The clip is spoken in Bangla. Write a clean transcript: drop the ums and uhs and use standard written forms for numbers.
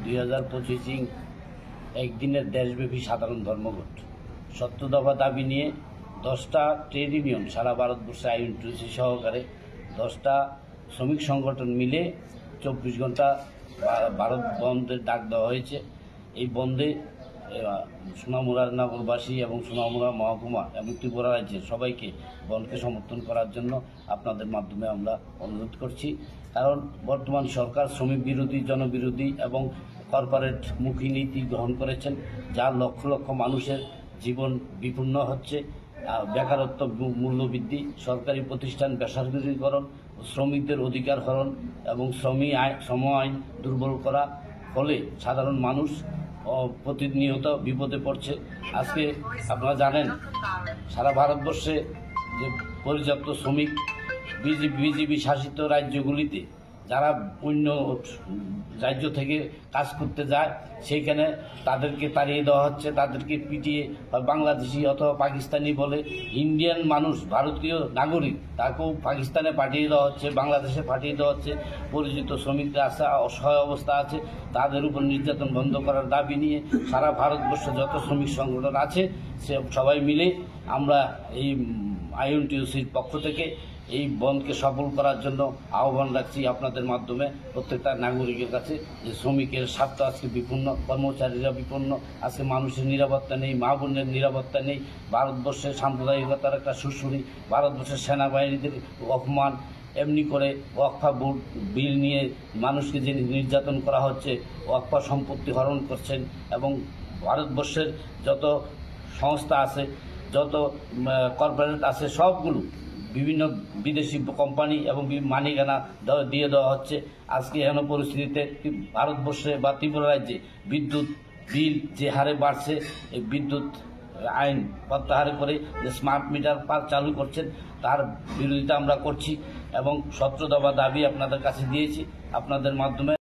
2025 একদিনের দেশব্যাপী সাধারণ ধর্মঘট 70 দফা দাবি নিয়ে 10টা ট্রেড ইউনিয়ন সারা ভারতবর্ষে আইএনটিইউসি সহকারে 10টা শ্রমিক সংগঠন মিলে 24 ঘন্টা ভারত বন্ধের ডাক দেওয়া হয়েছে। এই বন্ধে সোনামুড়া নগরবাসী এবং সোনামুড়া মহকুমা এবং ত্রিপুরা রাজ্যের সবাইকে বন্ধকে সমর্থন করার জন্য আপনাদের মাধ্যমে আমরা অনুরোধ করছি। কারণ বর্তমান সরকার শ্রমিক বিরোধী, জনবিরোধী এবং কর্পোরেট মুখী নীতি গ্রহণ করেছেন, যার লক্ষ লক্ষ মানুষের জীবন বিপন্ন হচ্ছে। বেকারত্ব, মূল্যবৃদ্ধি, সরকারি প্রতিষ্ঠান বেসরকারীকরণ, শ্রমিকদের অধিকার হরণ এবং শ্রম আইন দুর্বল করা ফলে সাধারণ মানুষ প্রতিনিয়ত বিপদে পড়ছে। আজকে আপনারা জানেন সারা ভারতবর্ষে যে পর্যাপ্ত শ্রমিক বিজেপি শাসিত রাজ্যগুলিতে যারা অন্য রাজ্য থেকে কাজ করতে যায় সেইখানে তাদেরকে তাড়িয়ে দেওয়া হচ্ছে, তাদেরকে পিটিয়ে বাংলাদেশি অথবা পাকিস্তানি বলে ইন্ডিয়ান মানুষ, ভারতীয় নাগরিক, তাকেও পাকিস্তানে পাঠিয়ে দেওয়া হচ্ছে, বাংলাদেশে পাঠিয়ে দেওয়া হচ্ছে। পরিচিত শ্রমিকরা আছে, অসহায় অবস্থা আছে, তাদের উপর নির্যাতন বন্ধ করার দাবি নিয়ে সারা ভারতবর্ষে যত শ্রমিক সংগঠন আছে সে সবাই মিলে আমরা এই আইএনটিইউসির পক্ষ থেকে এই বন্ধকে সফল করার জন্য আহ্বান রাখছি আপনাদের মাধ্যমে প্রত্যেকটা নাগরিকের কাছে, যে শ্রমিকের স্বার্থ আজকে বিপন্ন, কর্মচারীরা বিপন্ন, আজকে মানুষের নিরাপত্তা নেই, মা বোনের নিরাপত্তা নেই, ভারতবর্ষের সাম্প্রদায়িকতার একটা সুরসুরি, ভারতবর্ষের সেনাবাহিনীদের অপমান, এমনি করে ওয়াকফা বোর্ড বিল নিয়ে মানুষকে যে নির্যাতন করা হচ্ছে, ওয়াকফা সম্পত্তি হরণ করছেন এবং ভারতবর্ষের যত সংস্থা আছে, যত কর্পোরেট আছে সবগুলো বিভিন্ন বিদেশি কোম্পানি এবং মালিকানা দিয়ে দেওয়া হচ্ছে। আজকে এমন পরিস্থিতিতে ভারতবর্ষে বা ত্রিপুরা রাজ্যে বিদ্যুৎ বিল যে হারে বাড়ছে, এই বিদ্যুৎ আইন প্রত্যাহার করে যে স্মার্ট মিটার চালু করছেন তার বিরোধিতা আমরা করছি এবং 17 দফা দাবি আপনাদের কাছে দিয়েছি আপনাদের মাধ্যমে।